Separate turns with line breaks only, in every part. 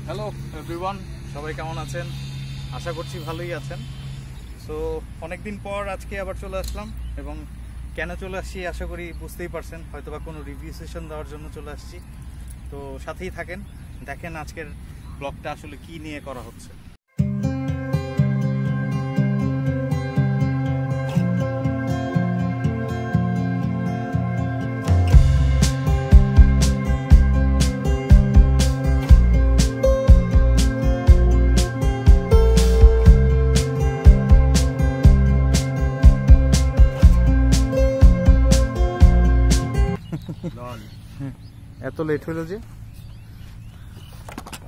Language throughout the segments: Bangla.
হ্যালো এভরিওয়ান, সবাই কেমন আছেন? আশা করছি ভালোই আছেন। সো অনেকদিন পর আজকে আবার চলে আসলাম, এবং কেন চলে আসছি আশা করি বুঝতেই পারছেন। হয়তোবা কোনো রিভিউ সেশন দেওয়ার জন্য চলে আসছি। তো সাথেই থাকেন, দেখেন আজকের ব্লগটা আসলে কি নিয়ে করা হচ্ছে। এত লেট হলো যে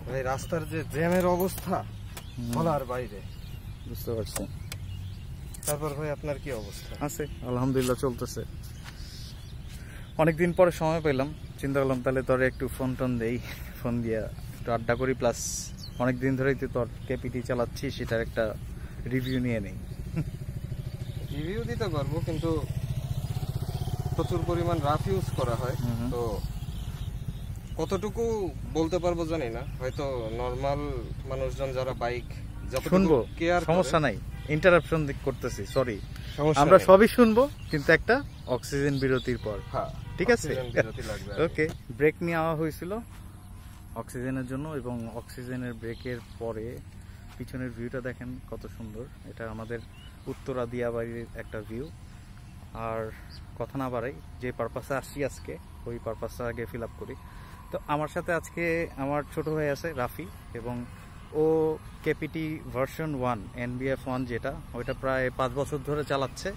ভাই, রাস্তার যে জ্যামের অবস্থা বলার বাইরে।
বুঝতে পারছি।
তারপর ভাই আপনার কি অবস্থা?
আছে আলহামদুলিল্লাহ, চলতেছে। অনেকদিন পরে সময় পেলাম, চিন্তা করলাম তাহলে তোর একটু ফোন টোন দেই, ফোন দিয়ে একটু আড্ডা করি। প্লাস অনেকদিন ধরেই তো তোর কেপিটি চালাচ্ছি, সেটার একটা রিভিউ নিয়ে নেই।
রিভিউ দিতে পারবো, কিন্তু প্রচুর পরিমাণ রাফ ইউজ করা হয়, তো কতটুকু বলতে পারবো জানি না। হয়তো নরমাল মানুষজন যারা বাইক
শুনবো, সমস্যা নাই, ইন্টারাপশন করতেছি, সরি। আমরা সবই শুনবো, কিন্তু একটা অক্সিজেন বিরতির পর। ঠিক আছে, ওকে। ব্রেক নেওয়া হয়েছিল অক্সিজেনের জন্য, এবং অক্সিজেনের ব্রেকের পরে পিছনের ভিউটা দেখেন কত সুন্দর। এটা আমাদের উত্তরা দিয়াবাড়ির একটা ভিউ। আর কথা না বাড়াই, যে পারপাসে আসছি আজকে ওই পারপাসটা আগে ফিল আপ করি। তো আমার সাথে আজকে আমার ছোট ভাই আছে রাফি, এবং ও কেপিটি ভার্সন 1 NBF1 যেটা, ওইটা প্রায় 5 বছর ধরে চালাচ্ছে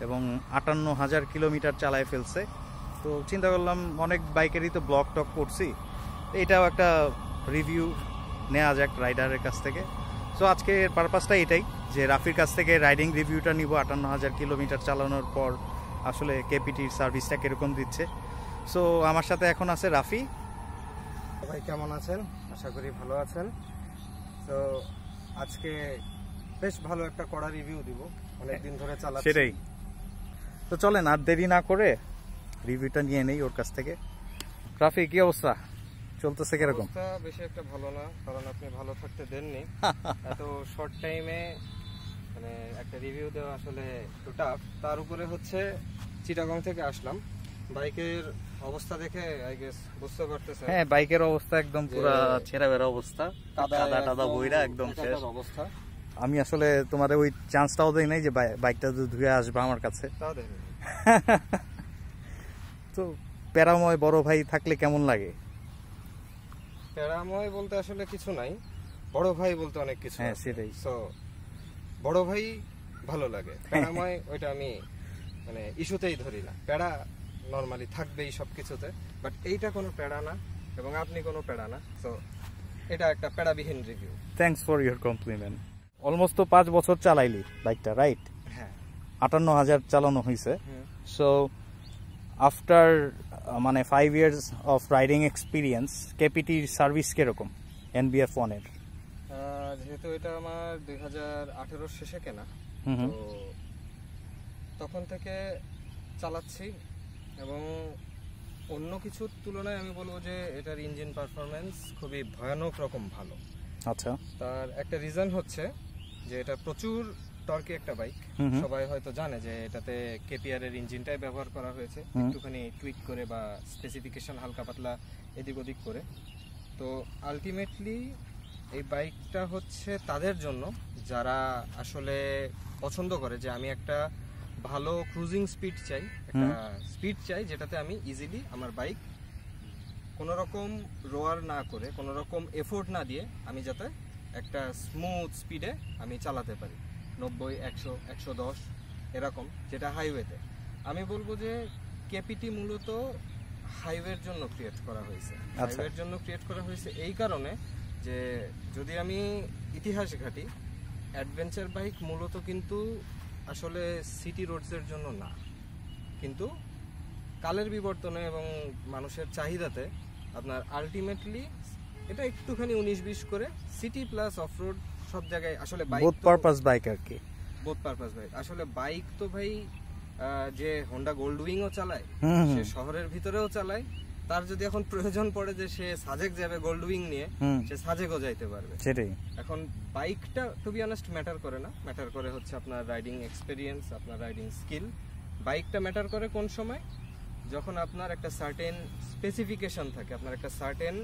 এবং 58,000 কিলোমিটার চালায় ফেলছে। তো চিন্তা করলাম অনেক বাইকেরই তো ব্লগ টক করছি, এটাও একটা রিভিউ নেওয়া যাক রাইডারের কাছ থেকে। সো আজকের পারপাসটা এটাই, যে রাফির কাছ থেকে রাইডিং রিভিউটা নিব 58,000 কিলোমিটার চালানোর পর আসলে কেপিটির সার্ভিসটা কীরকম দিচ্ছে। সো আমার সাথে এখন আছে রাফি।
ভাই কেমন আছেন? আশা করি ভালো আছেন। তো আজকে বেশ ভালো একটা কড়া রিভিউ দিব, অনেকদিন ধরে চালাচ্ছি।
সেটাই তো, চলেন আর দেরি না করে রিভিউটা নিয়ে নেই ওর কাছ থেকে। রাফি, কি অবস্থা? চলতেছে কিরকম?
বেশি একটা ভালো না, কারণ আপনি ভালো থাকতে দেননি। এত শর্ট টাইমে মানে একটা রিভিউ দেওয়া আসলে একটু টাফ। তার উপরে হচ্ছে চিটাগং থেকে আসলাম, বাইকের অবস্থা দেখে আই গেস বুঝতে পারতেছেন।
হ্যাঁ, বাইকের অবস্থা একদম পুরো ছেঁড়া বেড়া অবস্থা, কাদা টাদা বইরা একদম শেষ
অবস্থা।
আমি আসলে তোমার ওই চান্সটাও দেই নাই যে বাইকটা ধুয়ে আসবে আমার কাছে। তো প্যারাময় বড় ভাই থাকলে কেমন লাগে?
প্যারাময় বলতে আসলে কিছু নাই, বড় ভাই বলতে অনেক কিছু।
হ্যাঁ সেটাই।
সো বড় ভাই ভালো লাগে, প্যারাময় ওইটা আমি মানে ইস্যুতেই ধরি না। প্যারা নরমালি থাকবেই সবকিছুতে, বাট এইটা কোনো প্যারা না, এবং আপনি কোনো প্যারা না। সো এটা একটা প্যারাবিহীন review.
Thanks for your compliment. Almost তো 5 বছর চালাইলি বাইকটা, রাইট?
হ্যাঁ,
58,000 চালানো হয়েছে। সো আফটার মানে 5 ইয়ার্স অফ রাইডিং এক্সপিরিয়েন্স, কেপিটির সার্ভিস কিরকম NBF1 এর?
যেহেতু এটা আমার 2018 শেষে কেনা, তো তখন থেকে চালাচ্ছি, এবং অন্য কিছুর তুলনায় আমি বলবো যে এটার ইঞ্জিন পারফরমেন্স খুবই ভয়ানক রকম ভালো।
আচ্ছা,
তার একটা রিজন হচ্ছে যে এটা প্রচুর টর্কি একটা বাইক। সবাই হয়তো জানে যে এটাতে কেপিআর এর ইঞ্জিনটাই ব্যবহার করা হয়েছে, একটুখানি টুইক করে বা স্পেসিফিকেশন হালকা পাতলা এদিক ওদিক করে। তো আলটিমেটলি এই বাইকটা হচ্ছে তাদের জন্য যারা আসলে পছন্দ করে যে আমি একটা ভালো ক্রুজিং স্পিড চাই, একটা স্পিড চাই যেটাতে আমি ইজিলি আমার বাইক কোনো রকম রোয়ার না করে, কোনো রকম এফোর্ট না দিয়ে আমি যাতে একটা স্মুথ স্পিডে আমি চালাতে পারি, 90, 100, 110 এরকম, যেটা হাইওয়েতে। আমি বলবো যে কেপিটি মূলত হাইওয়ের জন্য ক্রিয়েট করা হয়েছে। হাইওয়ের জন্য ক্রিয়েট করা হয়েছে এই কারণে যে যদি আমি ইতিহাস ঘাটি, অ্যাডভেঞ্চার বাইক মূলত কিন্তু আসলে সিটি রোডসের জন্য না, কিন্তু কালের বিবর্তনে এবং মানুষের চাহিদাতে আপনার আলটিমেটলি এটা একটুখানি 19-20 করে সিটি প্লাস অফরোড সব জায়গায় আসলে বাইক,
বোথ পারপাস বাইক আর কি।
বোথ পারপাস বাইক আসলে বাইক তো ভাই, যে হোন্ডা গোল্ড উইংও চালায়, সে শহরের ভিতরেও চালায়, তার যদি এখন প্রয়োজন পড়ে যে সে সাজেক যাবে গোল্ড উইং নিয়ে, সে সাজেকও যাইতে পারবে।
সেটাই।
এখন বাইকটা টু বি অনেস্ট ম্যাটার করে না, ম্যাটার করে হচ্ছে আপনার রাইডিং এক্সপেরিয়েন্স, আপনার রাইডিং স্কিল। বাইকটা ম্যাটার করে কোন সময়? যখন আপনার একটা সার্টেন স্পেসিফিকেশন থাকে, আপনার একটা সার্টেন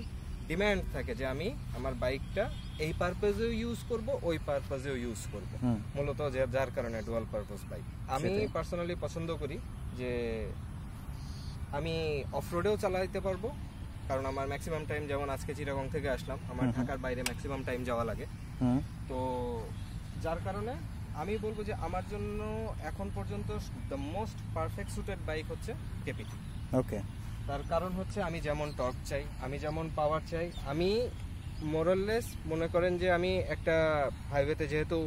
ডিমান্ড থাকে যে আমি আমার বাইকটা এই পারপাজেও ইউজ করব, ওই পারপাজেও ইউজ করব, মূলত যার কারণে ডুয়াল পারপাস বাইক। আমি পার্সোনালি পছন্দ করি যে আমি অফরোডেও চালাইতে পারবো, কারণ আমার ম্যাক্সিমাম টাইম, যেমন আজকে চিটাগং থেকে আসলাম, আমার ঢাকার বাইরে ম্যাক্সিমাম টাইম যাওয়া লাগে। তো যার কারণে আমি বলবো যে আমার জন্য এখন পর্যন্ত the most perfect suited bike হচ্ছে কেপিটি।
ওকে।
তার কারণ হচ্ছে আমি যেমন টর্ক চাই, আমি যেমন পাওয়ার চাই, আমি মোরাললেস মনে করেন যে আমি একটা হাইওয়েতে যেহেতু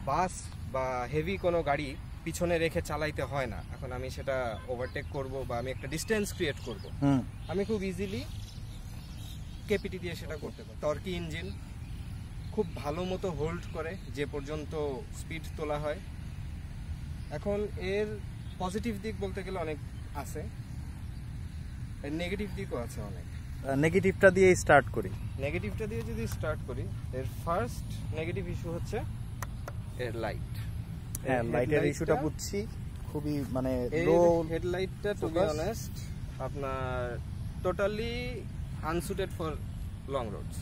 বাস বা হেভি কোনো গাড়ি পিছনে রেখে চালাইতে হয় না, এখন আমি সেটা ওভারটেক করব বা আমি একটা ডিস্টেন্স ক্রিয়েট করব, আমি খুব ইজিলি কেপিটি দিয়ে সেটা করতে পারি। টর্কি ইঞ্জিন খুব ভালো মতো হোল্ড করে যে পর্যন্ত স্পিড তোলা হয়। এখন এর পজিটিভ দিক বলতে গেলে অনেক আছে, এর নেগেটিভ দিকও আছে অনেক।
নেগেটিভটা দিয়ে স্টার্ট করি।
নেগেটিভটা দিয়ে যদি স্টার্ট করি, এর ফার্স্ট নেগেটিভ ইস্যু হচ্ছে এর লাইট।
হ্যাঁ, লাইটের ইস্যুটা বুঝছি, খুবই মানে লো
হেডলাইটটা টু বি অনেস্ট আপনার টোটালি আনসুটেড ফর লং রোডস।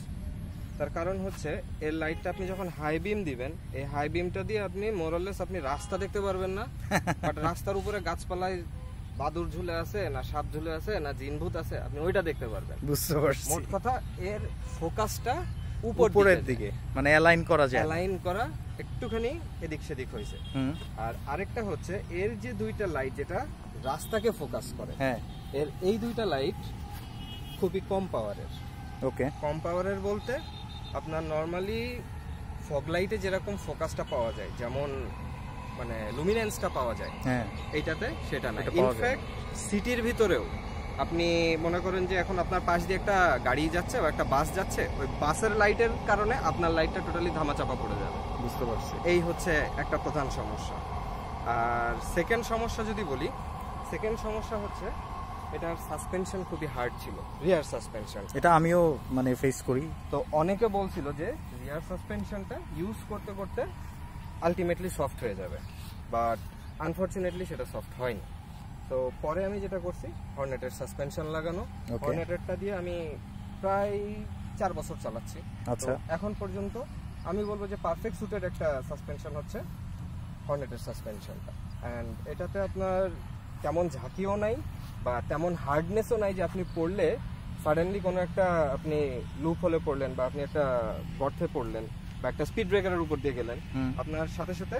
তার কারণ হচ্ছে এর লাইটটা আপনি যখন হাই বিম দিবেন, এই হাই বিমটা দিয়ে আপনি মোরাললেস আপনি রাস্তা দেখতে পারবেন না, বাট রাস্তার উপরে গাছপালায় বাদুর ঝুলে আছে না সাপ ঝুলে আছে না জিনভূত আছে আপনি ওইটা দেখতে পারবেন।
বুঝতে পারছি।
মোট কথা এর ফোকাসটা
উপরের দিকে, মানে অ্যালাইন করা যায়,
অ্যালাইন করা একটুখানি এদিক সেদিক হয়েছে। আর আরেকটা হচ্ছে এর যে দুইটা লাইট যেটা রাস্তাকে ফোকাস করে,
হ্যাঁ,
এর এই দুইটা লাইট খুবই কম পাওয়ারের।
ওকে।
কম পাওয়ারের বলতে আপনার নরমালি ফগ লাইটে যেরকম ফোকাসটা পাওয়া যায়, যেমন মানে লুমিনেন্সটা পাওয়া যায়,
হ্যাঁ,
এইটাতে সেটা না। ইনফ্যাক্ট সিটির ভিতরেও আপনি মনে করেন যে এখন আপনার পাশ দিয়ে একটা গাড়ি যাচ্ছে বা একটা বাস যাচ্ছে, ওই বাসের লাইটের কারণে আপনার লাইটটা টোটালি ধামাচাপা পড়ে যাবে।
বুঝতে পারছি।
এই হচ্ছে একটা প্রধান সমস্যা। আর সেকেন্ড সমস্যা যদি বলি, সেকেন্ড সমস্যা হচ্ছে এটার সাসপেনশন খুবই হার্ড ছিল, রিয়ার সাসপেনশন।
এটা আমিও মানে ফেস করি।
তো অনেকে বলছিল যে রিয়ার সাসপেনশনটা ইউজ করতে করতে আলটিমেটলি সফট হয়ে যাবে, বাট আনফরচুনেটলি সেটা সফট হয়নি। তো পরে আমি যেটা করছি, হর্নেটের সাসপেনশন লাগানো, হর্নেটেরটা দিয়ে আমি প্রায় 4 বছর চালাচ্ছি। আচ্ছা, এখন পর্যন্ত আমি বলবো যে পারফেক্ট সুটেড একটা সাসপেনশন হচ্ছে হর্নেটের সাসপেনশনটা। অ্যান্ড এটাতে আপনার তেমন ঝাঁকিও নাই বা তেমন হার্ডনেসও নাই যে আপনি পড়লে সাডেনলি কোনো একটা আপনি লুপ হলে পড়লেন বা আপনি একটা গর্তে পড়লেন বা একটা স্পিড ব্রেকারের উপর দিয়ে গেলেন, আপনার সাথে সাথে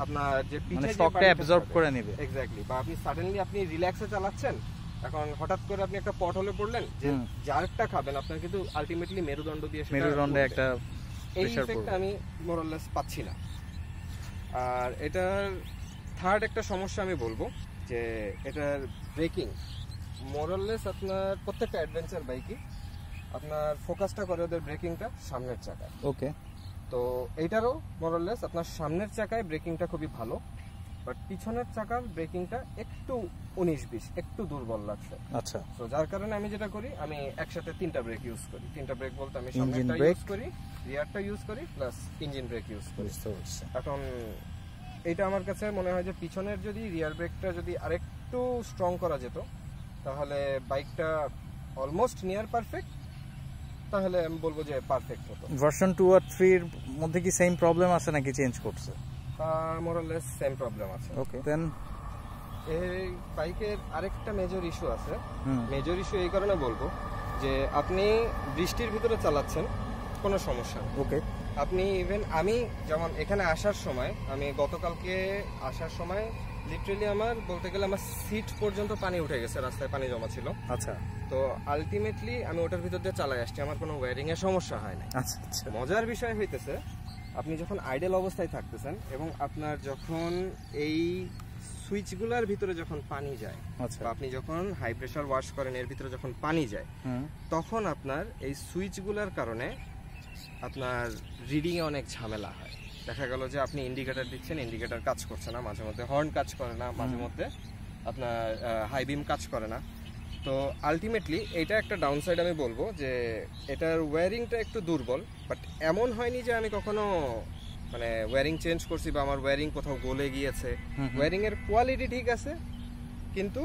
আপনার যে পিঠে
শকটা অ্যাবজর্ব করে নেবে।
এক্স্যাক্টলি। বা আপনি সাডেনলি আপনি রিল্যাক্সে চালাচ্ছেন, এখন হঠাৎ করে আপনি একটা পট হলে পড়লেন, যে জার্কটা খাবেন আপনার কিন্তু আলটিমেটলি মেরুদণ্ড দিয়ে
মেরুদণ্ডে একটা
এই ইফেক্টটা আমি মোরাললেস পাচ্ছি না। আর এটার থার্ড একটা সমস্যা আমি বলবো যে এটার ব্রেকিং মোরাললেস আপনার প্রত্যেকটা অ্যাডভেঞ্চার বাইকই আপনার ফোকাসটা করে ওদের ব্রেকিংটা সামনের চাকায়।
ওকে।
তো এইটারও মোরাললেস আপনার সামনের চাকায় ব্রেকিংটা খুবই ভালো, বাট পিছনের চাকার ব্রেকিংটা একটু 19-20 একটু দুর্বল লাগছে।
আচ্ছা।
তো যার কারণে আমি যেটা করি, আমি একসাথে 3টা ব্রেক ইউজ করি। 3টা ব্রেক বলতে আমি সামনেরটা ইউজ করি, রিয়ারটা ইউজ করি, প্লাস ইঞ্জিন ব্রেক ইউজ করি। এখন এটা আমার কাছে মনে হয় যে পিছনের যদি রিয়ার ব্রেকটা যদি আরেকটু স্ট্রং করা যেত, তাহলে বাইকটা অলমোস্ট নিয়ার পারফেক্ট, তাহলে আমি বলবো যে পারফেক্ট হতো।
ভার্সন 2 আর 3 এর মধ্যে কি সেম প্রবলেম আছে নাকি চেঞ্জ করছে?
মোরাললেস সেম প্রবলেম আছে।
ওকে। দেন
এই বাইকের আরেকটা মেজর ইস্যু আছে। মেজর ইস্যু এই কারণে বলবো যে আপনি বৃষ্টির ভিতরে চালাচ্ছেন, কোনো সমস্যা নেই।
ওকে।
আপনি ইভেন আমি যেমন এখানে আসার সময়, আমি গতকালকে আসার সময় লিটারালি আমার বলতে গেলে আমার সিট পর্যন্ত পানি উঠে গেছে, রাস্তায় পানি জমা ছিল।
আচ্ছা।
তো আলটিমেটলি আমি ওটার ভিতর দিয়ে চালাই আসছি, আমার কোনো ওয়্যারিং এর সমস্যা হয় না।
আচ্ছা আচ্ছা।
মজার বিষয় হইতেছে আপনি যখন আইডল অবস্থায় থাকতেছেন এবং আপনার যখন এই সুইচগুলোর ভিতরে যখন পানি যায়,
আচ্ছা,
আপনি যখন হাই প্রেসার ওয়াশ করেন এর ভিতরে যখন পানি যায়, তখন আপনার এই সুইচগুলোর কারণে আপনার রিডিং এ অনেক ঝামেলা হয়। দেখা গেল যে আপনি ইন্ডিকেটর দিচ্ছেন, ইন্ডিকেটর কাজ করছে না, মাঝে মধ্যে হর্ন কাজ করে না, মাঝে মধ্যে আপনার হাই বিম কাজ করে না। তো আলটিমেটলি এটা একটা ডাউনসাইড আমি বলবো যে এটার ওয়্যারিংটা একটু দুর্বল, বাট এমন হয়নি যে আমি কখনো মানে ওয়্যারিং চেঞ্জ করছি বা আমার ওয়্যারিং কোথাও গলে গিয়েছে। ওয়্যারিং এর কোয়ালিটি ঠিক আছে, কিন্তু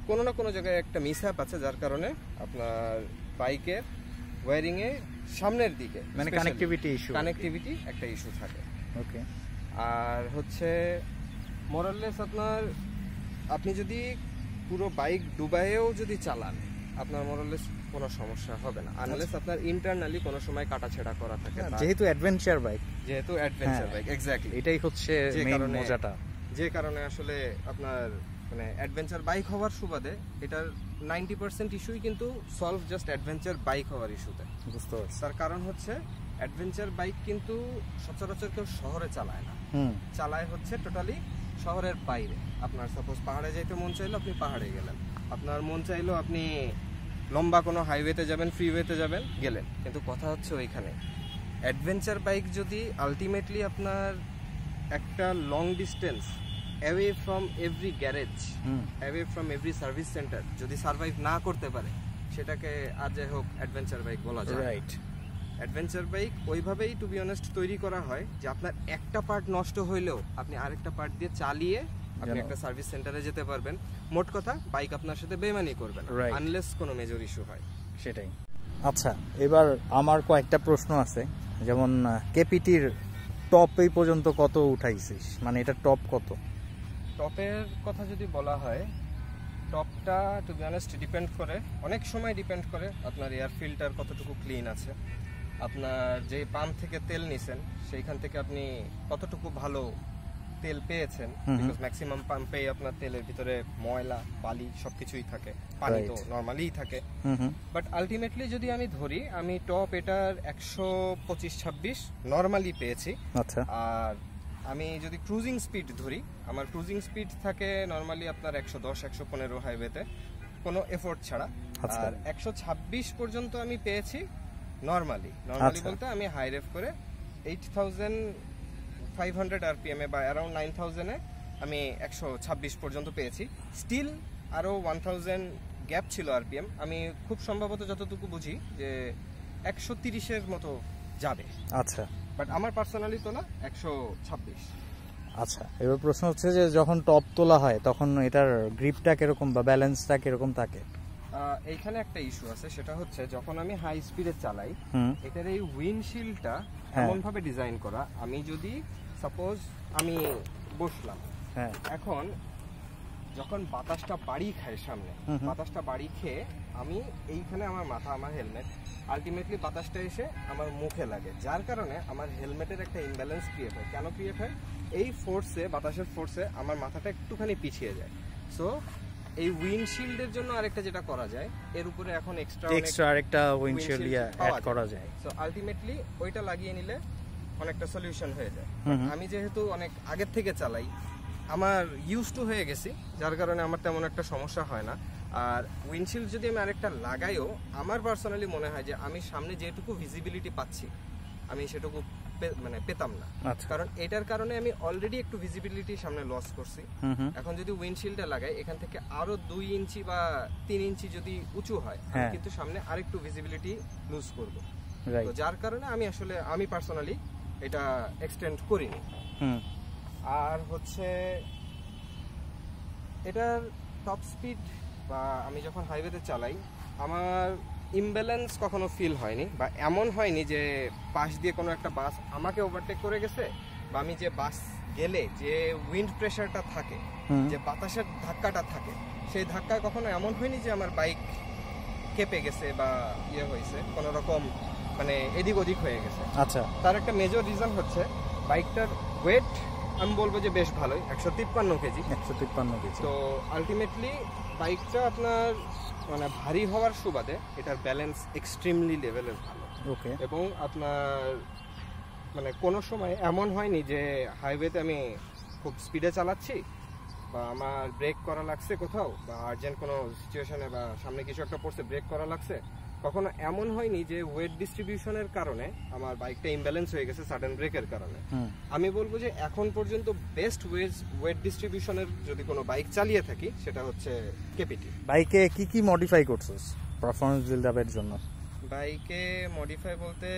কোনো না কোনো জায়গায় একটা মিসহ্যাপ আছে, যার কারণে আপনার বাইকের ওয়্যারিং এ সামনের দিকে
মানে কানেক্টিভিটি
একটা ইস্যু থাকে।
ওকে।
আর হচ্ছে মোরাললেস আপনি যদি পুরো বাইক ডুবাইয়েও যদি চালান, আপনার মোরাললেস কোনো সমস্যা হবে না, আনলেস আপনার ইন্টারনালি কোনো সময় কাটাছেড়া করা থাকে।
যেহেতু অ্যাডভেঞ্চার বাইক,
এক্স্যাক্টলি
এটাই হচ্ছে মেইন মজাটা,
যে কারণে আসলে আপনার মানে অ্যাডভেঞ্চার বাইক হওয়ার সুবাদে এটার 90% ইস্যুই কিন্তু সলভ জাস্ট অ্যাডভেঞ্চার বাইক হওয়ার ইস্যুতে।
বুঝতে পারছি।
তার কারণ হচ্ছে অ্যাডভেঞ্চার বাইক কিন্তু সচরাচর কেউ শহরে চালায় না, চালায় হচ্ছে টোটালি শহরের বাইরে। আপনার সাপোজ পাহাড়ে যাইতে মন চাইলো, আপনি পাহাড়ে গেলেন, আপনার মন চাইলো আপনি লম্বা কোনো হাইওয়েতে যাবেন, ফ্রিওয়েতে যাবেন, গেলেন। কিন্তু কথা হচ্ছে ওইখানে অ্যাডভেঞ্চার বাইক যদি আলটিমেটলি আপনার একটা long distance away from every garage, away from every service centre যদি সার্ভাইভ না করতে পারে, সেটাকে আর যাই হোক অ্যাডভেঞ্চার বাইক বলা যায়।
রাইট।
অ্যাডভেঞ্চার বাইক ওইভাবেই টু বি অনেস্ট তৈরি করা হয় যে আপনার একটা পার্ট নষ্ট হইলেও আপনি আরেকটা পার্ট দিয়ে চালিয়ে আপনি একটা সার্ভিস সেন্টারে যেতে পারবেন। মোট কথা বাইক আপনার সাথে বেইমানি করবে না আনলেস কোনো মেজর ইস্যু হয়।
সেটাই। আচ্ছা, এবার আমার কয়েকটা প্রশ্ন আছে, যেমন কেপিটির টপ এই পর্যন্ত কত উঠাইছিস, মানে এটা টপ কত?
টপের কথা যদি বলা হয়, টপটা টু বি অনেস্ট ডিপেন্ড করে, অনেক সময় ডিপেন্ড করে আপনার এয়ার ফিল্টার কতটুকু ক্লিন আছে, আপনার যে পাম্প থেকে তেল নিছেন সেইখান থেকে আপনি কতটুকু ভালো তেল পেয়েছেন, বিকজ ম্যাক্সিমাম পাম্পে আপনার তেলের ভিতরে ময়লা বালি সবকিছুই থাকে, পানি তো নরমালিই থাকে। বাট আলটিমেটলি যদি আমি ধরি, আমি টপ এটার 125-26 নরমালি পেয়েছি।
আচ্ছা।
আর আমি যদি ক্রুজিং স্পিড ধরি, আমার ক্রুজিং স্পিড থাকে নরমালি আপনার 110-115 হাইওয়েতে কোনো এফোর্ট ছাড়া। আর 126 পর্যন্ত আমি পেয়েছি নরমালি বলতে আমি হাই রেভ করে 8500 আরপিএম এ বা অ্যারাউন্ড 9000 এ আমি 126 পর্যন্ত পেয়েছি। স্টিল আরো 1000 গ্যাপ ছিল আরপিএম। আমি খুব সম্ভবত যতটুকু বুঝি যে 130 এর মতো যাবে।
আচ্ছা।
বাট আমার পার্সোনালি তোলা 126।
আচ্ছা, এবার প্রশ্ন হচ্ছে যে যখন টপ তোলা হয় তখন এটার গ্রিপটা কিরকম বা ব্যালেন্সটা কিরকম থাকে?
এইখানে একটা ইস্যু আছে, সেটা হচ্ছে যখন আমি হাই স্পিডে চালাই, এটার এই উইন্ডশিল্ডটা এমন ভাবে ডিজাইন করা, আমি যদি সাপোজ আমি বসলাম, এখন যখন বাতাসটা বাড়ি খায় সামনে, বাতাসটা বাড়ি খেয়ে আমি এইখানে আমার মাথা, আমার হেলমেট, আলটিমেটলি বাতাসটা এসে আমার মুখে লাগে, যার কারণে আমার হেলমেটের একটা ইমব্যালেন্স ক্রিয়েট হয়। কেন ক্রিয়েট হয়? এই ফোর্সে, বাতাসের ফোর্সে আমার মাথাটা একটুখানি পিছিয়ে যায়। সো এই উইন্ডশিল্ডের জন্য আরেকটা যেটা করা যায়, এর উপরে এখন এক্সট্রা আরেকটা উইন্ডশিল্ড অ্যাড করা যায়। সো আলটিমেটলি ওইটা লাগিয়ে নিলে অনেকটা সলিউশন হয়ে যায়। আমি যেহেতু অনেক আগের থেকে চালাই, আমার ইউজ টু হয়ে গেছি, যার কারণে আমার তেমন একটা সমস্যা হয় না। আর উইন্ডশিল্ড যদি আমি আরেকটা লাগাইও, আমার পার্সোনালি মনে হয় যে আমি সামনে যেটুকু ভিজিবিলিটি পাচ্ছি আমি সেটুকু মানে পেতাম না, কারণ এটার কারণে আমি অলরেডি একটু ভিজিবিলিটি সামনে লস করছি। এখন যদি উইন্ডশিল্ডটা লাগাই, এখান থেকে আরো 2 ইঞ্চি বা 3 ইঞ্চি যদি উঁচু হয়, আমি কিন্তু সামনে আরেকটু ভিজিবিলিটি লুজ করব। তো যার কারণে আমি পার্সোনালি এটা এক্সটেন্ড করিনি। আর হচ্ছে এটার টপ স্পিড বা আমি যখন হাইওয়েতে চালাই, আমার ইমব্যালেন্স কখনো ফিল হয়নি, বা এমন হয়নি যে পাশ দিয়ে কোনো একটা বাস আমাকে ওভারটেক করে গেছে, বা আমি যে বাস গেলে যে উইন্ড প্রেশারটা থাকে, যে বাতাসের ধাক্কাটা থাকে, সেই ধাক্কায় কখনো এমন হয়নি যে আমার বাইক কেঁপে গেছে বা হয়েছে কোনো রকম মানে এদিক ওদিক হয়ে গেছে।
আচ্ছা।
তার একটা মেজর রিজন হচ্ছে বাইকটার ওয়েট আমি বলবো যে বেশ ভালোই, 153 কেজি। তো আলটিমেটলি বাইকটা আপনার মানে ভারী হওয়ার সুবাদে এটার ব্যালেন্স এক্সট্রিমলি লেভেলের ভালো।
ওকে।
এবং আপনার মানে কোনো সময় এমন হয়নি যে হাইওয়েতে আমি খুব স্পিডে চালাচ্ছি বা আমার ব্রেক করা লাগছে কোথাও, বা আর্জেন্ট কোনো সিচুয়েশনে বা সামনে কিছু একটা পড়ছে ব্রেক করা লাগছে, কখনো এমন হয়নি যে ওয়েট ডিস্ট্রিবিউশনের কারণে আমার বাইকটা ইমব্যালেন্স হয়ে গেছে সাডেন ব্রেকের কারণে। আমি বলবো যে এখন পর্যন্ত বেস্ট ওয়েট ডিস্ট্রিবিউশনের যদি কোনো বাইক চালিয়ে থাকি সেটা হচ্ছে কেপিটি।
বাইকে কি কি মডিফাই করছিস পারফরম্যান্স বিল্ড আপের জন্য?
বাইকে মডিফাই বলতে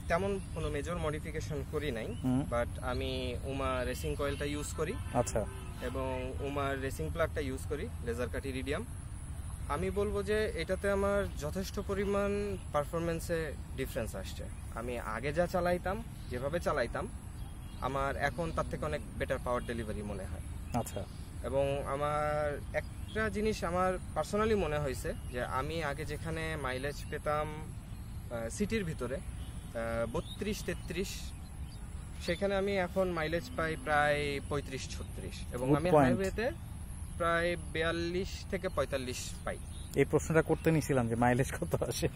তেমন কোনো মেজর মডিফিকেশন করি নাই, বাট আমি উমা রেসিং কয়েলটা ইউজ করি।
আচ্ছা।
এবং উমার রেসিং প্লাগটা ইউজ করি, লেজার কাট ইরিডিয়াম। আমি বলবো যে এটাতে আমার যথেষ্ট পরিমাণ পারফরমেন্সে ডিফারেন্স আসছে। আমি আগে যা চালাইতাম, যেভাবে চালাইতাম, আমার এখন তার থেকে অনেক বেটার পাওয়ার ডেলিভারি মনে হয়।
আচ্ছা। এবং
আমার একটা জিনিস আমার পার্সোনালি মনে হয়েছে যে আমি আগে যেখানে মাইলেজ পেতাম সিটির ভিতরে 32-33, সেখানে আমি এখন মাইলেজ পাই প্রায় 35-36, এবং আমি হাইওয়েতে প্রায় 42 থেকে 45 পাই।
এই প্রশ্নটা করতে নিছিলাম যে মাইলেজ কত আসে,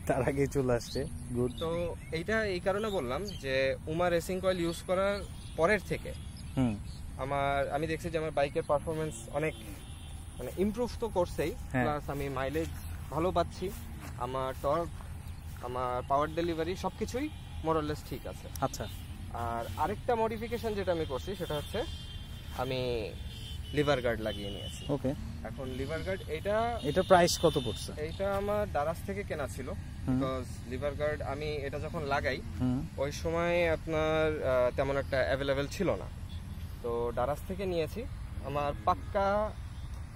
তার আগে চলে আসছে। গুড।
তো এইটা এই কারণে বললাম যে উমা রেসিং কয়েল ইউজ করার পরের থেকে আমি দেখছি যে আমার বাইকের পারফরমেন্স অনেক মানে ইমপ্রুভ তো করছেই, প্লাস আমি মাইলেজ ভালো পাচ্ছি, আমার টর্ক, আমার পাওয়ার ডেলিভারি সবকিছুই মোরলেস ঠিক আছে।
আচ্ছা।
আর আরেকটা মডিফিকেশন যেটা আমি করছি সেটা হচ্ছে আমি লিভার গার্ড লাগিয়ে নিয়েছি।
ওকে।
এখন লিভার গার্ড এটা
প্রাইস কত পড়ছে?
এটা আমার দারাজ থেকে কেনা ছিল, বিকজ লিভার গার্ড আমি এটা যখন লাগাই ওই সময় আপনার তেমন একটা অ্যাভেলেবেল ছিল না, তো দারাজ থেকে নিয়েছি। আমার পাক্কা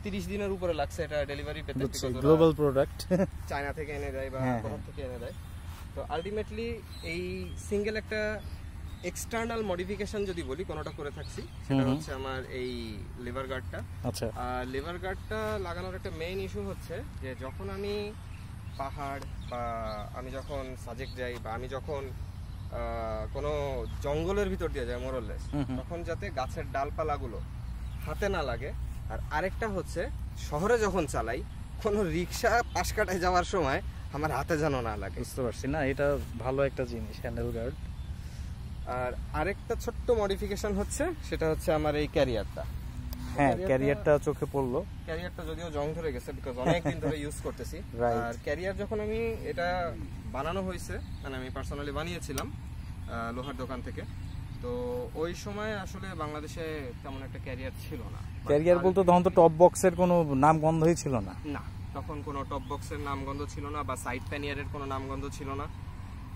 30 দিনের উপরে লাগছে এটা ডেলিভারি পেতে,
গ্লোবাল প্রোডাক্ট,
চায়না থেকে এনে দেয় বা কোথা থেকে এনে দেয়। তো আলটিমেটলি এই সিঙ্গেল একটা এক্সটার্নাল মডিফিকেশন যদি বলি কোনোটা করে থাকছি, সেটা হচ্ছে আমার এই লিভার গার্ডটা।
আচ্ছা। আর
লিভার গার্ডটা লাগানোর একটা মেইন ইস্যু হচ্ছে যে যখন আমি পাহাড় বা আমি যখন সাজেক যাই বা আমি যখন কোনো জঙ্গলের ভিতর দিয়ে যাই মোরলেস, তখন যাতে গাছের ডালপালাগুলো হাতে না লাগে। আর আরেকটা হচ্ছে শহরে যখন চালাই কোনো রিক্সা পাশ কাটায় যাওয়ার সময় আমার হাতে যেন না লাগে।
বুঝতে পারছি না, এটা ভালো একটা জিনিস হ্যান্ডেল গার্ড।
আর আরেকটা ছোট্ট মডিফিকেশন হচ্ছে সেটা হচ্ছে আমার এই ক্যারিয়ারটা।
হ্যাঁ, ক্যারিয়ারটা চোখে পড়লো।
ক্যারিয়ারটা যদিও জং ধরে গেছে, বিকজ অনেকদিন ধরে ইউজ করতেছি। আর ক্যারিয়ার যখন আমি এটা বানানো হয়েছে, মানে আমি পার্সোনালি বানিয়েছিলাম লোহার দোকান থেকে, তো ওই সময় আসলে বাংলাদেশে তেমন একটা ক্যারিয়ার ছিল না।
ক্যারিয়ার বলতে তখন তো টপ বক্সের কোনো নামগন্ধই ছিল না।
না, তখন কোনো টপ বক্সের নামগন্ধ ছিল না বা সাইড প্যানিয়ারের কোনো নামগন্ধ ছিল না।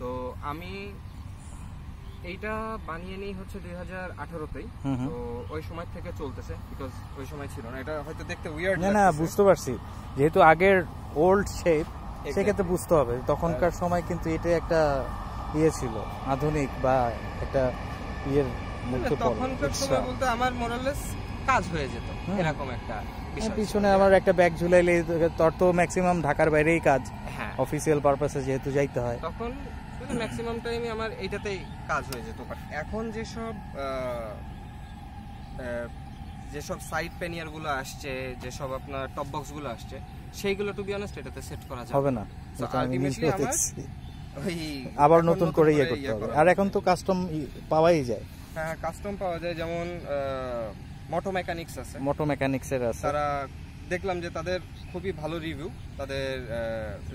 তো আমি এইটা বানিয়ে নিই হচ্ছে 2018-তেই, তো ওই সময় থেকে চলতেছে, বিকজ ওই সময় ছিল না। এটা হয়তো দেখতে উইয়ার্ড
না, বুঝতে পারছি, যেহেতু আগের ওল্ড শেপ, সেক্ষেত্রে বুঝতে হবে তখনকার সময় কিন্তু এটা একটা ইয়ে ছিল, আধুনিক বা একটা ইয়ের মধ্যে পড়ে।
তখনকার সময় বলতে আমার মোরালেস কাজ হয়ে যেত এরকম একটা বিষয়।
পিছনে আমার একটা ব্যাগ ঝুলাইলে তোর তো ম্যাক্সিমাম ঢাকার বাইরেই কাজ, অফিসিয়াল পারপাসে যেহেতু যাইতে হয়,
তখন ম্যাক্সিমাম টাইমে আমার এইটাতেই কাজ হয়ে যেত। বাট এখন যেসব সাইড প্যানিয়ার গুলো আসছে, যেসব আপনার টপ বক্স গুলো আসছে, সেইগুলো টু বি অনেস্ট এটাতে সেট করা
হবে না। আবার নতুন করে ইয়ে করতে হবে। আর এখন তো কাস্টম পাওয়াই যায়।
হ্যাঁ, কাস্টম পাওয়া যায়, যেমন মোটো মেকানিক্স আছে,
মোটো মেকানিক্সের আছে।
তারা দেখলাম যে তাদের খুবই ভালো রিভিউ, তাদের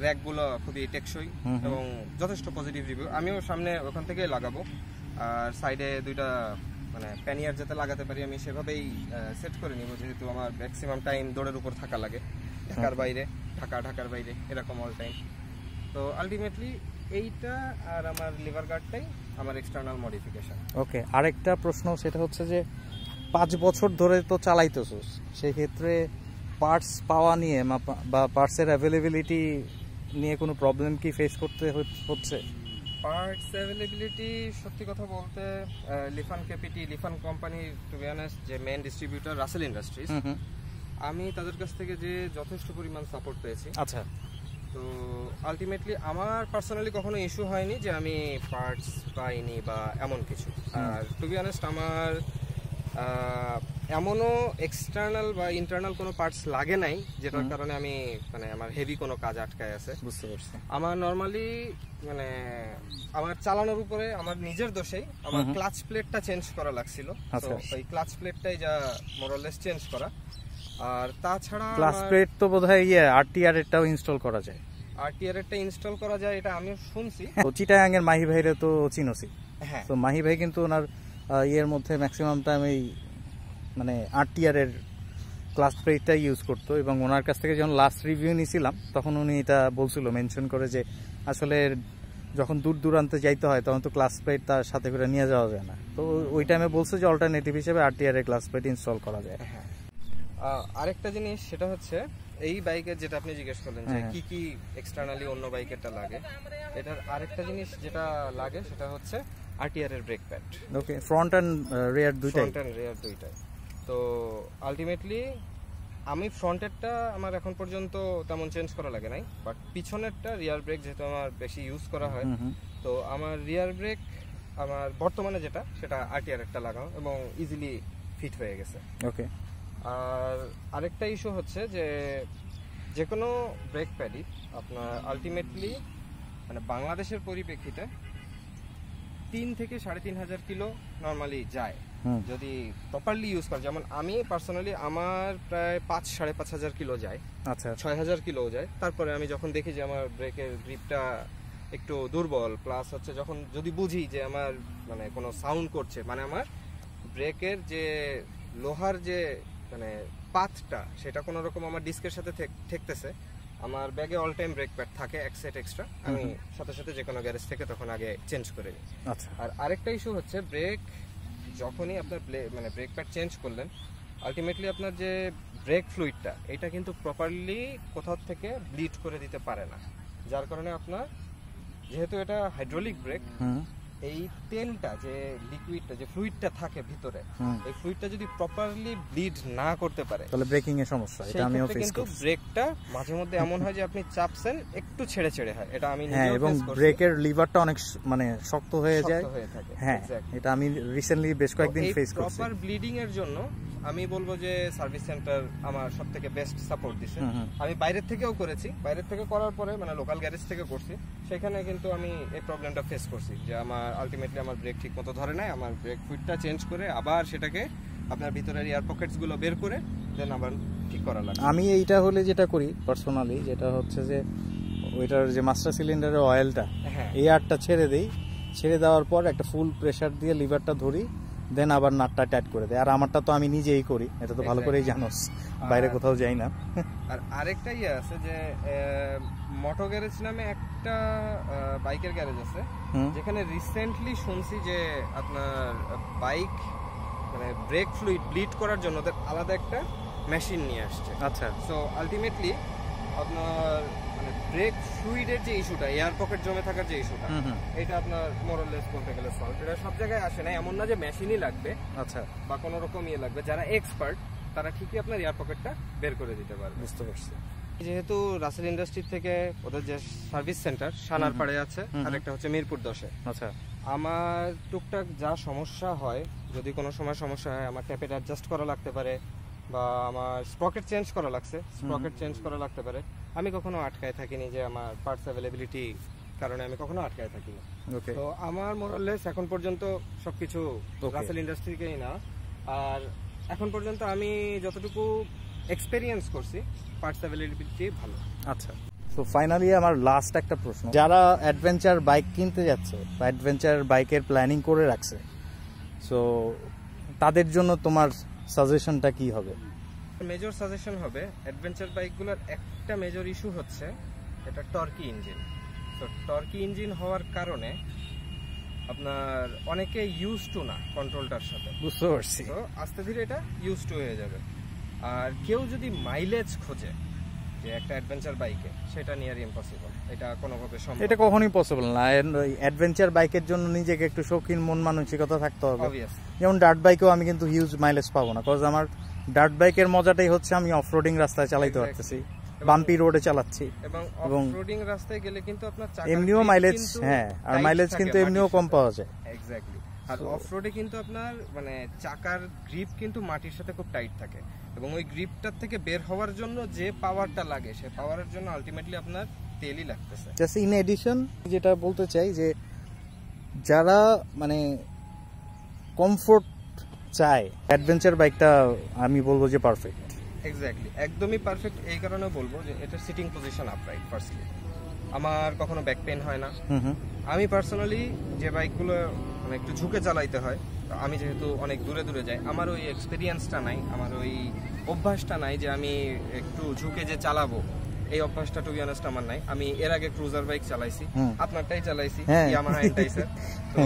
র্যাক গুলো খুবই টেকসই এবং যথেষ্ট পজিটিভ রিভিউ। আমিও সামনে ওখান থেকেই লাগাবো। আর সাইডে দুইটা মানে প্যানিয়ার যাতে লাগাতে পারি আমি সেভাবেই সেট করে নিব, যেহেতু আমার ম্যাক্সিমাম টাইম দৌড়ের উপর থাকা লাগে, ঢাকার বাইরে এরকম অল টাইম। তো আলটিমেটলি এইটা আর আমার লিভার গার্ডটাই আমার এক্সটার্নাল মডিফিকেশন।
ওকে, আরেকটা প্রশ্ন, সেটা হচ্ছে যে 5 বছর ধরে তো চালাইতেছস, সেই ক্ষেত্রে পার্টস পাওয়া নিয়ে বা পার্টসের অ্যাভেলেবিলিটি নিয়ে কোনো প্রবলেম কি ফেস করতে হচ্ছে?
পার্টস অ্যাভেলেবিলিটি সত্যি কথা বলতে Lifan KPT, Lifan company to be honest যে মেইন ডিস্ট্রিবিউটর রাসেল ইন্ডাস্ট্রিজ, আমি তাদের কাছ থেকে যে যথেষ্ট পরিমাণ সাপোর্ট পেয়েছি।
আচ্ছা।
তো আলটিমেটলি আমার পার্সোনালি কখনো ইস্যু হয়নি যে আমি পার্টস পাইনি বা এমন কিছু। আর টু বি অনেস্ট আমার এমনও এক্সটার্নাল বা ইন্টারনাল কোনো পার্টস লাগে নাই যেটার কারণে আমি মানে আমার হেভি কোনো কাজ আটকায় আছে।
বুঝতে পারছি।
আমার নর্মালি মানে আমার চালানোর উপরে আমার নিজের দোষেই আমার ক্লাচ প্লেটটা চেঞ্জ করা লাগছিল, তো ওই ক্লাচ প্লেটটাই যা মোরলেস চেঞ্জ করা। আর তাছাড়া
ক্লাচ প্লেট তো বোধহয় আরটিআর এরটাও ইনস্টল করা যায়।
আরটিআর এরটা ইনস্টল করা যায় এটা আমি শুনছি।
তো চিটাগাং এর মাহি ভাইরে তো চিনোছি।
হ্যাঁ,
তো মাহি ভাই কিন্তু ওনার ইয়ের মধ্যে ম্যাক্সিমাম টাইম এই মানে আরটিআর এর ক্লাস প্লেটটা ইউজ করতো, এবং ওনার কাছ থেকে যখন লাস্ট রিভিউ নিয়েছিলাম তখন উনি এটা বলছিল, মেনশন করে যে আসলে যখন দূর দূরান্তে যাইতে হয় তখন তো ক্লাস প্লেট তার সাথে করে নিয়ে যাওয়া যায় না। তো ওই টাইমে বলছে যে অল্টারনেটিভ হিসেবে আরটিআর এর ক্লাস প্লেট ইনস্টল করা যায়।
হ্যাঁ, আরেকটা জিনিস সেটা হচ্ছে এই বাইকের যেটা আপনি জিজ্ঞেস করলেন যে কি কি এক্সটার্নালি অন্য বাইকেরটা লাগে, এটার আরেকটা জিনিস যেটা লাগে সেটা হচ্ছে আরটিআর এর ব্রেক প্যাড।
ওকে, ফ্রন্ট এন্ড রিয়ার দুইটাই?
ফ্রন্ট এন্ড রিয়ার দুইটাই। তো আলটিমেটলি আমি ফ্রন্টেরটা আমার এখন পর্যন্ত তেমন চেঞ্জ করা লাগে নাই, বাট পিছনেরটা রিয়ার ব্রেক যেহেতু আমার বেশি ইউজ করা হয়, তো আমার রিয়ার ব্রেক আমার বর্তমানে যেটা সেটা আরটিআর একটা লাগাও এবং ইজিলি ফিট হয়ে গেছে।
ওকে।
আর আরেকটা ইস্যু হচ্ছে যে কোনো ব্রেক প্যাডই আপনার আলটিমেটলি মানে বাংলাদেশের পরিপ্রেক্ষিতে 3 থেকে 3,500 কিলো নর্মালি যায় যদি প্রপারলি ইউজ করে। যেমন আমি পার্সোনালি আমার প্রায় 5-5,500 কিলো যায়।
আচ্ছা,
6,000 কিলো যায়। তারপরে আমি যখন দেখি যে আমার ব্রেকের গ্রিপটা একটু দুর্বল, প্লাস হচ্ছে যখন যদি বুঝি যে আমার মানে কোনো সাউন্ড করছে, মানে আমার ব্রেকের যে লোহার যে মানে পাতটা সেটা কোনো রকম আমার ডিস্কের সাথে ঠেকতেছে, আমার ব্যাগে অল টাইম ব্রেক প্যাড থাকে এক সেট এক্সট্রা, আমি সাথে সাথে যে কোনো গ্যারেজ থেকে তখন আগে চেঞ্জ করে নিই।
আচ্ছা।
আর আরেকটা ইস্যু হচ্ছে ব্রেক যখনই আপনার মানে ব্রেক প্যাড চেঞ্জ করলেন, আলটিমেটলি আপনার যে ব্রেক ফ্লুইডটা এটা কিন্তু প্রপারলি কোথাও থেকে ব্লিড করে দিতে পারে না, যার কারণে আপনার যেহেতু এটা হাইড্রোলিক ব্রেক, এই তেলটা যে লিকুইডটা যে ফ্লুইডটা থাকে ভিতরে, এই ফ্লুইডটা যদি প্রপারলি ব্লিড না করতে পারে তাহলে
ব্রেকিং এর সমস্যা। এটা আমিও ফেস করছি।
কিন্তু ব্রেকটা মাঝে মধ্যে এমন হয় যে আপনি চাপছেন একটু ছেড়ে ছেড়ে হয়, এটা আমি নিজেও
এবং
ফেস করছি।
ব্রেকের লিভারটা অনেক মানে শক্ত হয়ে যায়। হ্যাঁ,
এক্স্যাক্টলি।
এটা আমি রিসেন্টলি বেশ কয়েকদিন ফেস করছি।
প্রপার ব্লিডিং এর জন্য আমি বলবো যে সার্ভিস সেন্টার আমার সবথেকে বেস্ট সাপোর্ট দিছে। আমি বাইরের থেকেও করেছি, বাইরের থেকে করার পরে মানে লোকাল গ্যারেজ থেকে করছি, সেখানে কিন্তু আমি এই প্রবলেমটা ফেস করছি যে আমার আলটিমেটলি আমার ব্রেক ঠিক মতো ধরে নাই, আমার ব্রেক ফ্লুইডটা চেঞ্জ করে আবার সেটাকে আপনার ভিতরের এয়ার পকেটস গুলো বের করে দেন আবার ঠিক করা লাগে।
আমি এইটা হলে যেটা করি পার্সোনালি, যেটা হচ্ছে যে ওইটার যে মাস্টার সিলিন্ডারের অয়েলটা, এয়ারটা ছেড়ে দেই, ছেড়ে দেওয়ার পর একটা ফুল প্রেসার দিয়ে লিভারটা ধরি, দেন আবার নাটটা টাইট করে দেয়। আর আমারটা তো আমি নিজেই করি, এটা তো ভালো করেই জানোস, বাইরে কোথাও যাই না।
আর আরেকটা ইয়ে আছে যে মোটো গ্যারেজ নামে একটা বাইকের গ্যারেজ আছে, যেখানে রিসেন্টলি শুনছি যে আপনার বাইক মানে ব্রেক ফ্লুইড ব্লিড করার জন্য ওদের আলাদা একটা মেশিন নিয়ে আসছে।
আচ্ছা।
সো আলটিমেটলি আপনার মানে ব্রেক ফ্লুইডের যে ইস্যুটা, এয়ার পকেট জমে থাকার যে ইস্যুটা, এটা আপনার মোরলেস বলতে গেলে সলভ। এটা সব জায়গায় আসে না, এমন না যে মেশিনই লাগবে, আচ্ছা, বা কোনো রকম ইয়ে লাগবে। যারা এক্সপার্ট তারা ঠিকই আপনার এয়ার পকেটটা বের করে দিতে পারবে।
বুঝতে পারছি।
যেহেতু রাসেল ইন্ডাস্ট্রি থেকে ওদের যে সার্ভিস সেন্টার সানার পাড়ে আছে, আর একটা হচ্ছে মিরপুর 10-এ।
আচ্ছা।
আমার টুকটাক যা সমস্যা হয়, যদি কোনো সময় সমস্যা হয়, আমার ট্যাপের অ্যাডজাস্ট করা লাগতে পারে বা আমার স্প্রকেট চেঞ্জ করা লাগছে, স্প্রকেট চেঞ্জ করা লাগতে পারে, আমি কখনো আটকায় থাকিনি যে আমার পার্টস অ্যাভেলেবিলিটি কারণে আমি কখনো আটকায় থাকি না। তো আমার মোরালেস এখন পর্যন্ত সবকিছু রাসেল ইন্ডাস্ট্রিকেই না। আর এখন পর্যন্ত আমি যতটুকু এক্সপেরিয়েন্স করছি পার্টস অ্যাভেলেবিলিটি ভালো।
আচ্ছা। তো ফাইনালি আমার লাস্ট একটা প্রশ্ন, যারা অ্যাডভেঞ্চার বাইক কিনতে যাচ্ছে বা অ্যাডভেঞ্চার বাইকের প্ল্যানিং করে রাখছে, সো তাদের জন্য তোমার সাজেশনটা কি হবে?
মেজর সাজেশন হবে, অ্যাডভেঞ্চার বাইকগুলোর একটা মেজর ইস্যু হচ্ছে এটা টর্কি ইঞ্জিন। তো টর্কি ইঞ্জিন হওয়ার কারণে আপনার অনেকে ইউজ টু না কন্ট্রোলটার সাথে,
বুঝতে পারছি।
তো আস্তে ধীরে এটা ইউজ টু হয়ে যাবে। আর কেউ যদি মাইলেজ খোঁজে যে একটা অ্যাডভেঞ্চার বাইকে, সেটা নিয়ার ইম্পসিবল, এটা কোনোভাবে সম্ভব,
এটা কখনোই পসিবল না। অ্যাডভেঞ্চার বাইকের জন্য নিজেকে একটু শৌখিন মন মানসিকতা থাকতে হবে। যেমন ডার্ট বাইকেও আমি কিন্তু হিউজ মাইলেজ পাবো না, কারণ আমার ডার্ট বাইকের মজাটাই হচ্ছে আমি অফরোডিং রাস্তায় চালাইতে পারতেছি, বাম্পি রোডে চালাচ্ছি,
এবং অফরোডিং রাস্তায় গেলে কিন্তু আপনার
এমনিও মাইলেজ, হ্যাঁ, আর মাইলেজ কিন্তু এমনিও কম পাওয়া যায়।
এক্স্যাক্টলি। আর অফরোডে কিন্তু আপনার মানে চাকার গ্রিপ কিন্তু মাটির সাথে খুব টাইট থাকে, এবং ওই গ্রিপটার থেকে বের হওয়ার জন্য যে পাওয়ারটা লাগে, সেই পাওয়ারের জন্য আলটিমেটলি আপনার তেলই লাগতেছে।
জাস্ট ইন এডিশন যেটা বলতে চাই যে যারা মানে কমফোর্ট চায়, অ্যাডভেঞ্চার বাইকটা আমি বলবো যে পারফেক্ট।
এক্স্যাক্টলি, একদমই পারফেক্ট। এই কারণে বলবো যে এটা সিটিং পজিশন আপরাইট ফার্স্টলি, আমার কখনো ব্যাক পেইন হয় না। আমি পার্সোনালি যে বাইকগুলো মানে একটু ঝুঁকে চালাইতে হয়, আমি যেহেতু অনেক দূরে দূরে যাই, আমার ওই এক্সপিরিয়েন্সটা নাই, আমার ওই অভ্যাসটা নাই যে আমি একটু ঝুঁকে যে চালাবো, এই অভ্যাসটা টু বি অনেস্ট আমার নাই। আমি এর আগে ক্রুজার বাইক চালাইছি, আপনারটাই চালাইছি, ইয়ামাহা এন্টাইসার। তো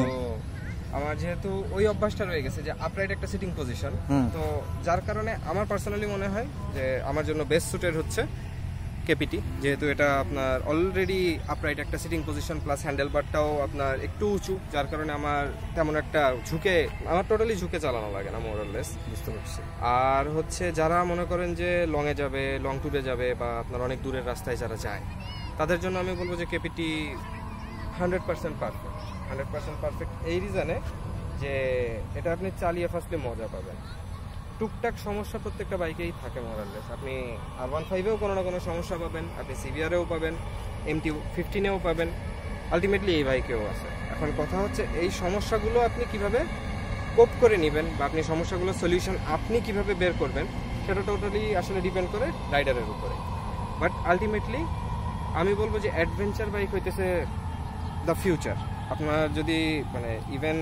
আমার যেহেতু ওই অভ্যাসটা রয়ে গেছে যে আপরাইট একটা সিটিং পজিশন, তো যার কারণে আমার পার্সোনালি মনে হয় যে আমার জন্য বেস্ট সুটের হচ্ছে কেপিটি, যেহেতু এটা আপনার অলরেডি আপরাইট একটা সিটিং পজিশন প্লাস হ্যান্ডেল বারটাও আপনার একটু উঁচু, যার কারণে আমার তেমন একটা আমার টোটালি ঝুঁকে চালানো লাগে না মোরলেস। বুঝতে পারছি। আর হচ্ছে যারা মনে করেন যে লং ট্যুরে যাবে বা আপনার অনেক দূরের রাস্তায় যারা যায়, তাদের জন্য আমি বলবো যে কেপিটি 100% পারফেক্ট এই রিজনে যে এটা আপনি চালিয়ে ফার্স্টলি মজা পাবেন। টুকটাক সমস্যা প্রত্যেকটা বাইকেই থাকে মোরালেস, আপনি R15-এও কোনো না কোনো সমস্যা পাবেন, আপনি CBR-এও পাবেন, MT-15-এও পাবেন, আলটিমেটলি এই বাইকেও আছে। এখন কথা হচ্ছে এই সমস্যাগুলো আপনি কিভাবে কোপ করে নেবেন বা আপনি সমস্যাগুলোর সলিউশন আপনি কিভাবে বের করবেন, সেটা টোটালি আসলে ডিপেন্ড করে রাইডারের উপরে। বাট আলটিমেটলি আমি বলবো যে অ্যাডভেঞ্চার বাইক হইতেছে দ্য ফিউচার। আপনার যদি মানে ইভেন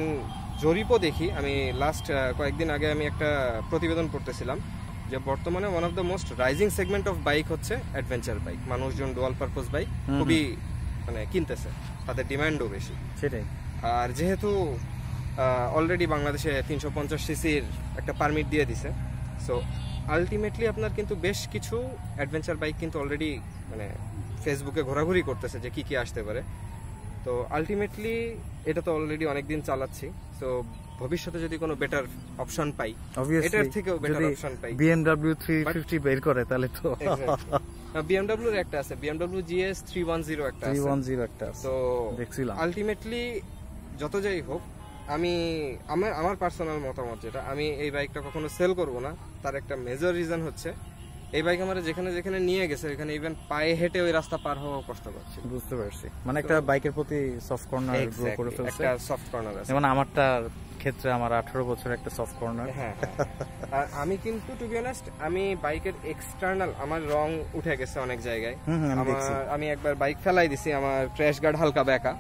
জরিপও দেখি, আমি লাস্ট কয়েকদিন আগে আমি একটা প্রতিবেদন পড়তেছিলাম যে বর্তমানে one of the most rising segment of bike হচ্ছে অ্যাডভেঞ্চার বাইক। মানুষজন ডুয়াল পারপোজ বাইক খুবই মানে কিনতেছে, তাদের ডিমান্ডও বেশি।
সেটাই।
আর যেহেতু অলরেডি বাংলাদেশে 350 সিসির একটা পারমিট দিয়ে দিছে, সো আলটিমেটলি আপনার কিন্তু বেশ কিছু অ্যাডভেঞ্চার বাইক কিন্তু অলরেডি মানে ফেসবুকে ঘোরাঘুরি করতেছে যে কি আসতে পারে। তো আলটিমেটলি এটা তো অলরেডি অনেকদিন চালাচ্ছি, তো ভবিষ্যতে যদি কোনো বেটার অপশন পাই, এটার থেকেও বেটার অপশন পাই,
BMW 350 বের করে তাহলে তো
BMW এর একটা আছে, BMW GS 310 একটা আছে,
310 একটা আছে,
তো
দেখছিলাম।
আলটিমেটলি যত যাই হোক, আমার পার্সোনাল মতামত যেটা, আমি এই বাইকটা কখনো সেল করব না। তার একটা মেজর রিজন হচ্ছে এই বাইক আমার যেখানে যেখানে নিয়ে গেছে, এখানে ইভেন পায়ে হেঁটে ওই রাস্তা পার হওয়া কষ্ট পাচ্ছি।
বুঝতে পারছি, মানে একটা বাইকের প্রতি সফট কর্নার গ্রো করে ফেলছে,
একটা সফট কর্নার আছে।
যেমন আমারটার ক্ষেত্রে আমার 18 বছর একটা সফট কর্নার।
হ্যাঁ, আর আমি কিন্তু টু বি অনেস্ট আমি বাইকের এক্সটার্নাল আমার রং উঠে গেছে অনেক জায়গায়। আমি একবার বাইক ফেলাই দিছি, আমার ক্র্যাশ গার্ড হালকা ব্যাকা,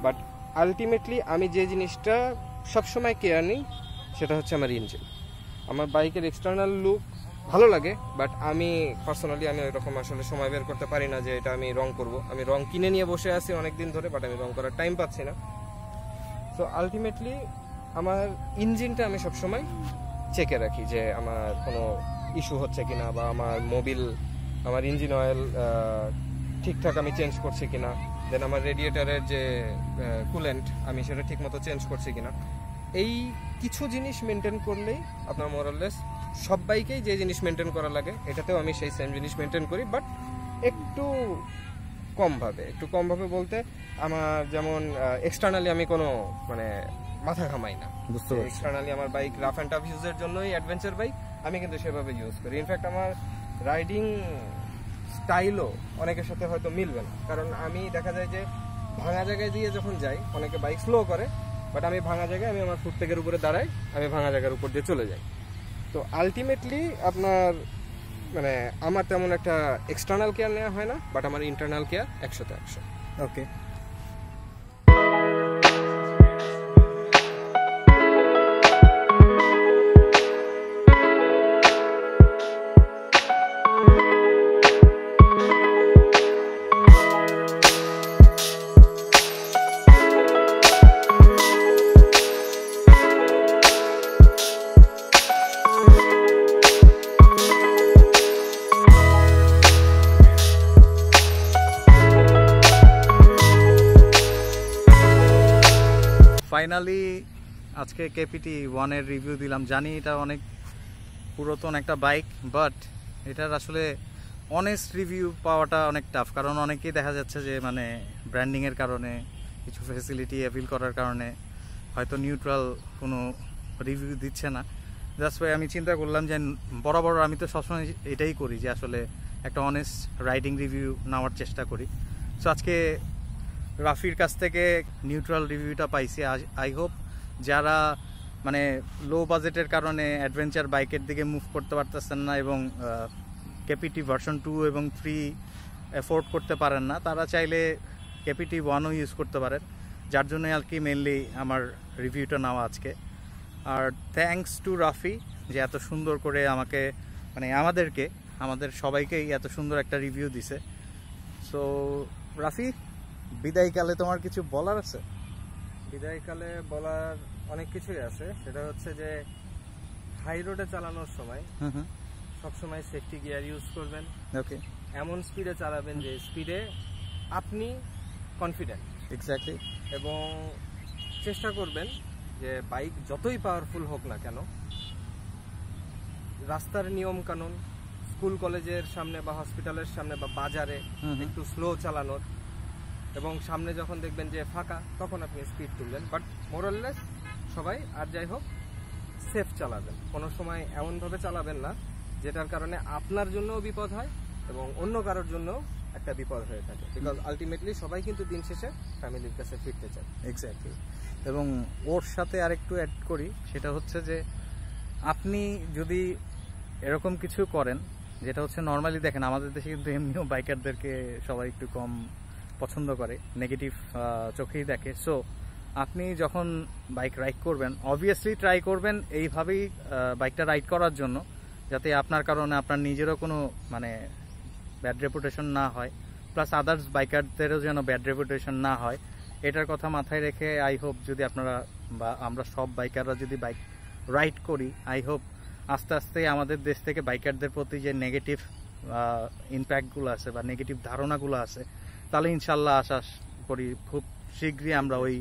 বাট আলটিমেটলি আমি যে জিনিসটা সবসময় কেয়ার নিই সেটা হচ্ছে আমার ইঞ্জিন। আমার বাইকের এক্সটার্নাল লুক ভালো লাগে, বাট আমি পার্সোনালি আমি ওইরকম আসলে সময় বের করতে পারি না যে এটা আমি রং করব। আমি রং কিনে নিয়ে বসে আছি অনেকদিন ধরে, বাট আমি রং করার টাইম পাচ্ছি না। সো আলটিমেটলি আমার ইঞ্জিনটা আমি সবসময় চেকে রাখি যে আমার কোনো ইস্যু হচ্ছে কিনা, বা আমার ইঞ্জিন অয়েল ঠিকঠাক আমি চেঞ্জ করছি কিনা, দেন আমার রেডিয়েটারের যে কুলেন্ট আমি সেটা ঠিক মতো চেঞ্জ করছি কিনা। এই কিছু জিনিস মেনটেন করলেই আপনার মোরাললেস সব বাইকেই যে জিনিস মেনটেন করা লাগে এটাতেও আমি সেই সেম জিনিস মেনটেন করি, বাট একটু কমভাবে বলতে আমার যেমন এক্সটার্নালি আমি কোনো মানে মাথা ঘামাই না। এক্সটার্নালি আমার বাইক রাফ অ্যান্ড টাফ ইউজের জন্যই অ্যাডভেঞ্চার বাইক আমি কিন্তু সেভাবে ইউজ করি। ইনফ্যাক্ট আমার রাইডিং স্টাইলও অনেকের সাথে হয়তো মিলবে না, কারণ আমি দেখা যায় যে ভাঙা জায়গায় দিয়ে যখন যাই অনেকে বাইক স্লো করে, বাট আমি ভাঙা জায়গায় আমি আমার ফুটপেকের উপরে দাঁড়াই, আমি ভাঙা জায়গার উপর দিয়ে চলে যাই। তো আলটিমেটলি আপনার মানে আমার তেমন একটা এক্সটার্নাল কেয়ার নেওয়া হয় না, বাট আমার ইন্টারনাল কেয়ার 100তে 100।
ওকে, ফাইনালি আজকে KPT 1 এর রিভিউ দিলাম। জানি এটা অনেক পুরাতন একটা বাইক, বাট এটার আসলে অনেস্ট রিভিউ পাওয়াটা অনেক টাফ, কারণ অনেকেই দেখা যাচ্ছে যে মানে ব্র্যান্ডিংয়ের কারণে, কিছু ফ্যাসিলিটি অ্যাপিল করার কারণে হয়তো নিউট্রাল কোনো রিভিউ দিচ্ছে না। জাস্ট ভাই আমি চিন্তা করলাম যে বরাবর আমি তো সবসময় এটাই করি যে আসলে একটা অনেস্ট রাইডিং রিভিউ নেওয়ার চেষ্টা করি। সো আজকে রাফির কাছ থেকে নিউট্রাল রিভিউটা পাইছি। আই হোপ যারা মানে লো বাজেটের কারণে অ্যাডভেঞ্চার বাইকের দিকে মুভ করতে পারতেছেন না এবং KPT ভার্সন 2 এবং 3 অ্যাফোর্ড করতে পারেন না তারা চাইলে কেপিটি 1ও ইউজ করতে পারেন, যার জন্য আর কি মেনলি আমার রিভিউটা নেওয়া আজকে। আর থ্যাঙ্কস টু রাফি যে এত সুন্দর করে আমাকে মানে আমাদের সবাইকেই এত সুন্দর একটা রিভিউ দিছে। সো রাফি, বিদায়কালে তোমার কিছু বলার আছে?
বিদায়কালে বলার অনেক কিছুই আছে। সেটা হচ্ছে যে হাই রোডে চালানোর সময় সবসময় সেফটি গিয়ার ইউজ করবেন।
ওকে,
এমন স্পিডে চালাবেন যে স্পিডে আপনি কনফিডেন্ট।
এক্স্যাক্টলি।
এবং চেষ্টা করবেন যে বাইক যতই পাওয়ারফুল হোক না কেন, রাস্তার নিয়ম কানুন, স্কুল কলেজের সামনে বা হসপিটালের সামনে বা বাজারে একটু স্লো চালানোর, এবং সামনে যখন দেখবেন যে ফাঁকা তখন আপনি স্পিড তুলবেন। বাট মোরাললেস সবাই আর যাই হোক সেফ চালাবেন। কোনো সময় এমনভাবে চালাবেন না যেটার কারণে আপনার জন্যও বিপদ হয় এবং অন্য কারোর জন্য একটা বিপদ হয়ে থাকে। বিকজ আলটিমেটলি সবাই কিন্তু দিন শেষে ফ্যামিলির কাছে ফিরতে চায়।
এক্স্যাক্টলি। এবং ওর সাথে আরেকটু অ্যাড করি, সেটা হচ্ছে যে আপনি যদি এরকম কিছু করেন যেটা হচ্ছে নর্মালি দেখেন আমাদের দেশে কিন্তু এমনিও বাইকারদেরকে সবাই একটু কম পছন্দ করে, নেগেটিভ চোখেই দেখে। সো আপনি যখন বাইক রাইড করবেন অবভিয়াসলি ট্রাই করবেন এইভাবেই বাইকটা রাইড করার জন্য, যাতে আপনার কারণে আপনার নিজেরও কোনো মানে ব্যাড রেপুটেশন না হয়, প্লাস আদার্স বাইকারদেরও যেন ব্যাড রেপুটেশন না হয়। এটার কথা মাথায় রেখে আই হোপ যদি আপনারা বা আমরা সব বাইকাররা যদি বাইক রাইড করি, আই হোপ আস্তে আস্তে আমাদের দেশ থেকে বাইকারদের প্রতি যে নেগেটিভ ইম্প্যাক্টগুলো আছে বা নেগেটিভ ধারণাগুলো আছে, তাহলে ইনশাল্লাহ আশা করি খুব শীঘ্রই আমরা ওই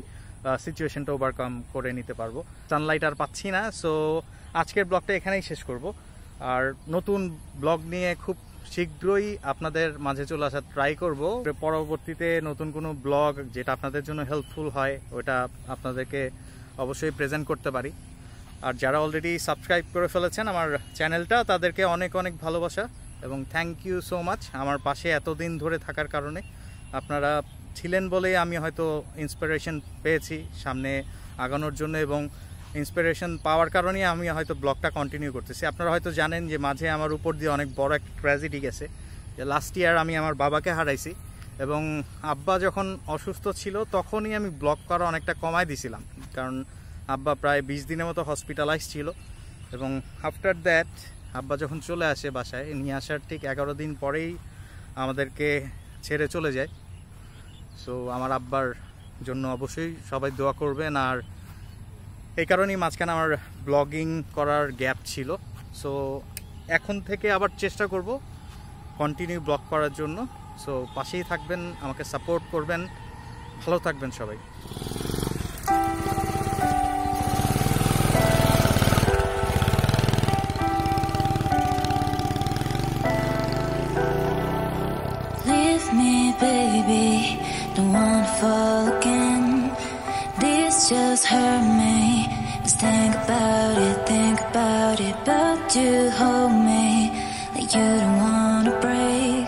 সিচুয়েশনটা ওভারকাম করে নিতে পারবো। সানলাইট আর পাচ্ছি না, সো আজকের ব্লগটা এখানেই শেষ করব। আর নতুন ব্লগ নিয়ে খুব শীঘ্রই আপনাদের মাঝে চলে আসার ট্রাই করব। পরবর্তীতে নতুন কোনো ব্লগ যেটা আপনাদের জন্য হেল্পফুল হয় ওটা আপনাদেরকে অবশ্যই প্রেজেন্ট করতে পারি। আর যারা অলরেডি সাবস্ক্রাইব করে ফেলেছেন আমার চ্যানেলটা, তাদেরকে অনেক অনেক ভালোবাসা এবং থ্যাংক ইউ সো মাচ আমার পাশে এতদিন ধরে থাকার কারণে। আপনারা ছিলেন বলেই আমি হয়তো ইন্সপিরেশন পেয়েছি সামনে আগানোর জন্য, এবং ইন্সপিরেশন পাওয়ার কারণেই আমি হয়তো ব্লগটা কন্টিনিউ করতেছি। আপনারা হয়তো জানেন যে মাঝে আমার উপর দিয়ে অনেক বড় একটা ট্র্যাজেডি গেছে, যে লাস্ট ইয়ার আমি আমার বাবাকে হারাইছি, এবং আব্বা যখন অসুস্থ ছিল তখনই আমি ব্লগ করা অনেকটা কমায় দিছিলাম, কারণ আব্বা প্রায় 20 দিনের মতো হসপিটালাইজ ছিল। এবং আফটার দ্যাট আব্বা যখন চলে আসে বাসায়, নিয়ে আসার ঠিক 11 দিন পরেই আমাদেরকে ছেড়ে চলে যায়। সো আমার আব্বার জন্য অবশ্যই সবাই দোয়া করবেন। আর এই কারণেই মাঝখানে আমার ব্লগিং করার গ্যাপ ছিল। সো এখন থেকে আবার চেষ্টা করব কন্টিনিউ ব্লগ করার জন্য। সো পাশেই থাকবেন, আমাকে সাপোর্ট করবেন, ভালো থাকবেন সবাই।
Leave me, baby, don't wanna fall again. This just hurt me. Just think about it, but you hold me like you don't wanna break.